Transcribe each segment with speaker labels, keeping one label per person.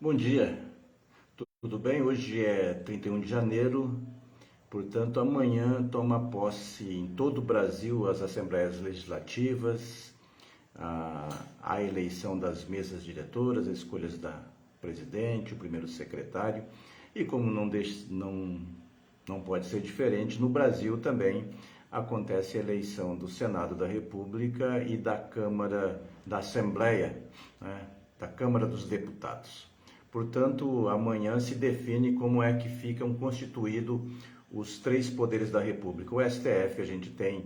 Speaker 1: Bom dia, tudo bem? Hoje é 31 de janeiro, portanto, amanhã toma posse em todo o Brasil as assembleias legislativas, a eleição das mesas diretoras, as escolhas da presidente, o primeiro secretário, e como não pode ser diferente, no Brasil também acontece a eleição do Senado da República e da Câmara, da Assembleia, né, da Câmara dos Deputados. Portanto, amanhã se define como é que ficam constituídos os três poderes da República. O STF a gente tem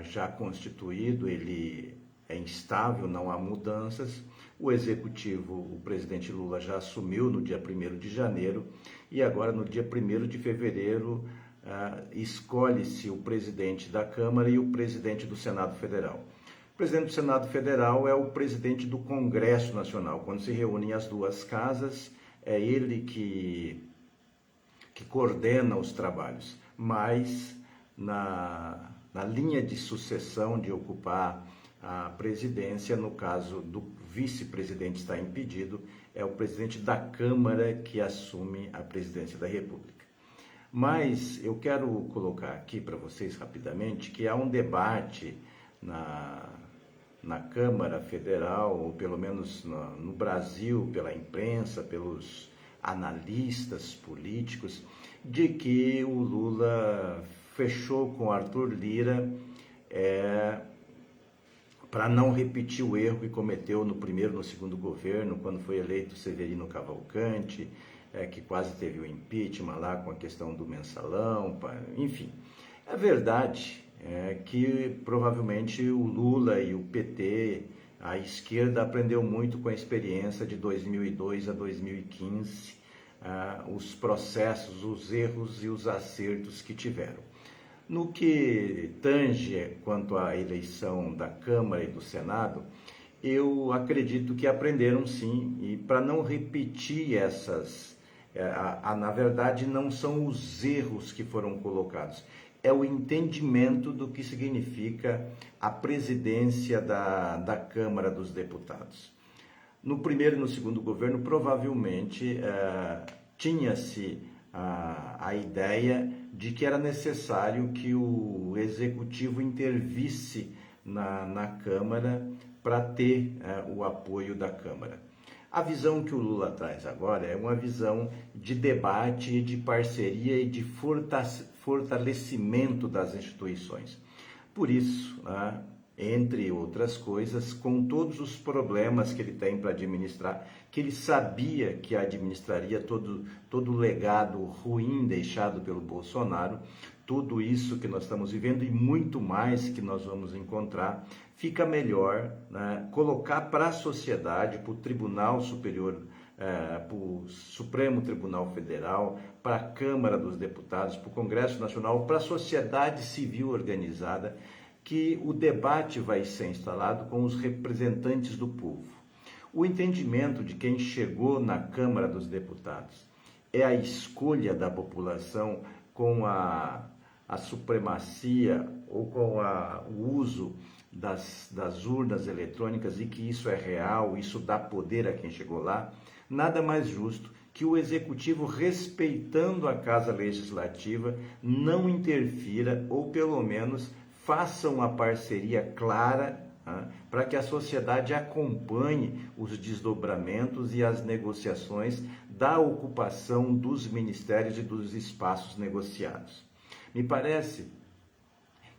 Speaker 1: já constituído, ele é instável, não há mudanças. O Executivo, o presidente Lula já assumiu no dia 1º de janeiro e agora no dia 1º de fevereiro escolhe-se o presidente da Câmara e o presidente do Senado Federal. O presidente do Senado Federal é o presidente do Congresso Nacional. Quando se reúnem as duas casas, é ele que coordena os trabalhos. Mas na linha de sucessão de ocupar a presidência, no caso do vice-presidente estar impedido, é o presidente da Câmara que assume a presidência da República. Mas eu quero colocar aqui para vocês rapidamente que há um debate na Câmara Federal, ou pelo menos no Brasil, pela imprensa, pelos analistas políticos, de que o Lula fechou com Arthur Lira para não repetir o erro que cometeu no primeiro e no segundo governo, quando foi eleito Severino Cavalcante, que quase teve o impeachment lá com a questão do mensalão, enfim. É verdade que provavelmente o Lula e o PT, a esquerda, aprendeu muito com a experiência de 2002 a 2015, os processos, os erros e os acertos que tiveram. No que tange quanto à eleição da Câmara e do Senado, eu acredito que aprenderam sim, e para não repetir na verdade não são os erros que foram colocados, é o entendimento do que significa a presidência da Câmara dos Deputados. No primeiro e no segundo governo, provavelmente, tinha-se a ideia de que era necessário que o Executivo intervisse na Câmara para ter o apoio da Câmara. A visão que o Lula traz agora é uma visão de debate, de parceria e de fortalecimento das instituições. Por isso, entre outras coisas, com todos os problemas que ele tem para administrar, que ele sabia que administraria todo o legado ruim deixado pelo Bolsonaro, tudo isso que nós estamos vivendo e muito mais que nós vamos encontrar, fica melhor colocar para a sociedade, para o Tribunal Superior, para o Supremo Tribunal Federal, para a Câmara dos Deputados, para o Congresso Nacional, para a sociedade civil organizada, que o debate vai ser instalado com os representantes do povo. O entendimento de quem chegou na Câmara dos Deputados é a escolha da população com a supremacia ou com o uso das urnas eletrônicas e que isso é real, isso dá poder a quem chegou lá, nada mais justo que o Executivo, respeitando a Casa Legislativa, não interfira ou pelo menos faça uma parceria clara para que a sociedade acompanhe os desdobramentos e as negociações da ocupação dos ministérios e dos espaços negociados. Me parece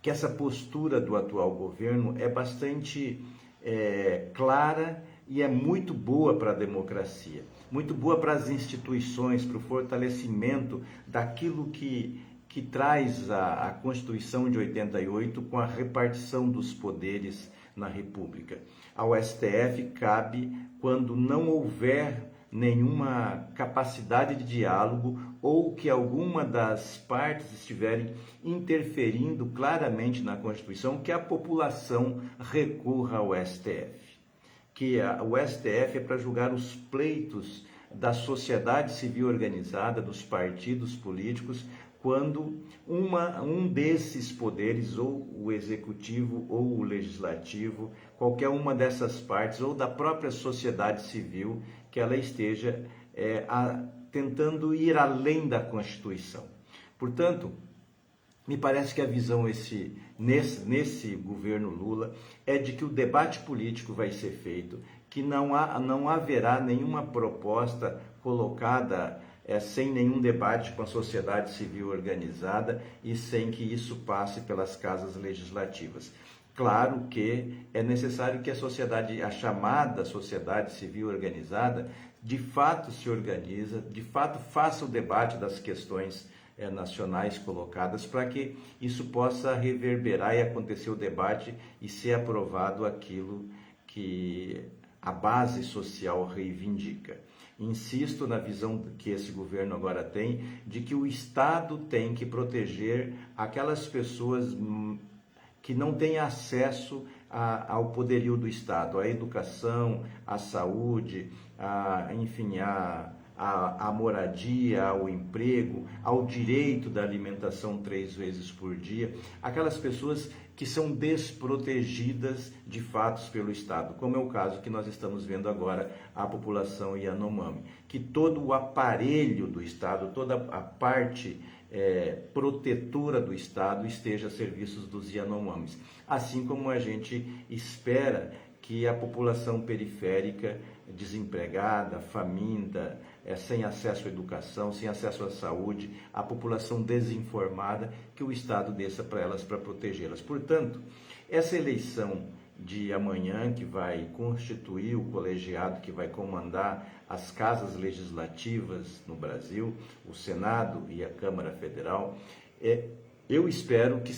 Speaker 1: que essa postura do atual governo é bastante clara e é muito boa para a democracia, muito boa para as instituições, para o fortalecimento daquilo que traz a Constituição de 88 com a repartição dos poderes na República. Ao STF cabe, quando não houver nenhuma capacidade de diálogo ou que alguma das partes estiverem interferindo claramente na Constituição, que a população recorra ao STF. Que o STF é para julgar os pleitos da sociedade civil organizada, dos partidos políticos, quando um desses poderes, ou o executivo ou o legislativo, qualquer uma dessas partes, ou da própria sociedade civil, que ela esteja tentando ir além da Constituição. Portanto, me parece que a visão nesse governo Lula é de que o debate político vai ser feito, que não haverá nenhuma proposta colocada sem nenhum debate com a sociedade civil organizada e sem que isso passe pelas casas legislativas. Claro que é necessário que a chamada sociedade civil organizada, de fato se organiza, de fato faça o debate das questões nacionais colocadas, para que isso possa reverberar e acontecer o debate e ser aprovado aquilo que a base social reivindica. Insisto na visão que esse governo agora tem, de que o Estado tem que proteger aquelas pessoas que não têm acesso ao poderio do Estado, à educação, à saúde, enfim, à moradia, ao emprego, ao direito da alimentação 3 vezes por dia, aquelas pessoas que são desprotegidas de fato pelo Estado, como é o caso que nós estamos vendo agora, a população Yanomami, que todo o aparelho do Estado, toda a parte protetora do Estado esteja a serviços dos Yanomamis, assim como a gente espera que a população periférica, desempregada, faminta, sem acesso à educação, sem acesso à saúde, a população desinformada, que o Estado desça para elas para protegê-las. Portanto, essa eleição de amanhã, que vai constituir o colegiado que vai comandar as casas legislativas no Brasil, o Senado e a Câmara Federal, eu espero que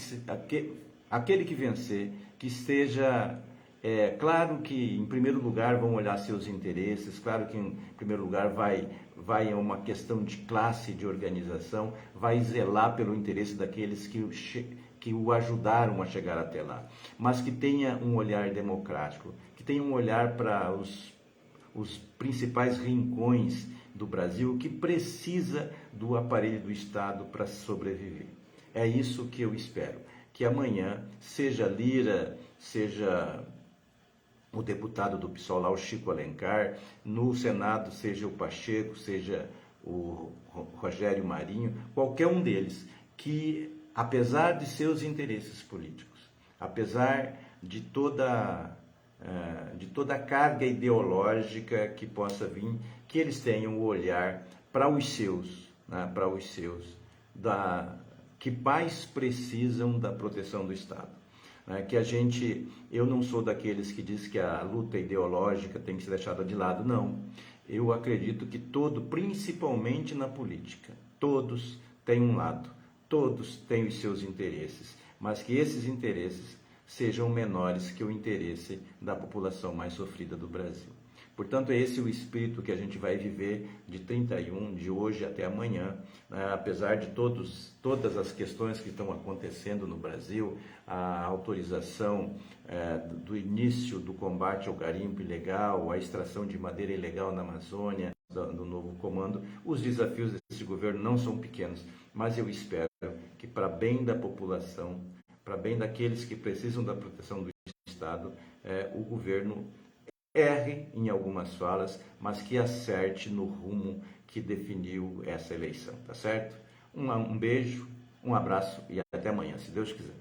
Speaker 1: aquele que vencer, que esteja... claro que, em primeiro lugar, vão olhar seus interesses, claro que, em primeiro lugar, vai uma questão de classe, de organização, vai zelar pelo interesse daqueles que o ajudaram a chegar até lá, mas que tenha um olhar democrático, que tenha um olhar para os principais rincões do Brasil, que precisa do aparelho do Estado para sobreviver. É isso que eu espero, que amanhã, seja Lira, seja o deputado do PSOL lá, o Chico Alencar, no Senado seja o Pacheco, seja o Rogério Marinho, qualquer um deles, que apesar de seus interesses políticos, apesar de toda a carga ideológica que possa vir, que eles tenham o olhar para os seus, né, que mais precisam da proteção do Estado. Eu não sou daqueles que diz que a luta ideológica tem que ser deixada de lado, não. Eu acredito que principalmente na política, todos têm um lado, todos têm os seus interesses, mas que esses interesses sejam menores que o interesse da população mais sofrida do Brasil. Portanto, é esse o espírito que a gente vai viver de 31, de hoje até amanhã, apesar de todas as questões que estão acontecendo no Brasil, a autorização do início do combate ao garimpo ilegal, a extração de madeira ilegal na Amazônia, do novo comando, os desafios desse governo não são pequenos, mas eu espero que, para bem da população, para bem daqueles que precisam da proteção do Estado, o governo erre em algumas falas, mas que acerte no rumo que definiu essa eleição, tá certo? Um beijo, um abraço e até amanhã, se Deus quiser.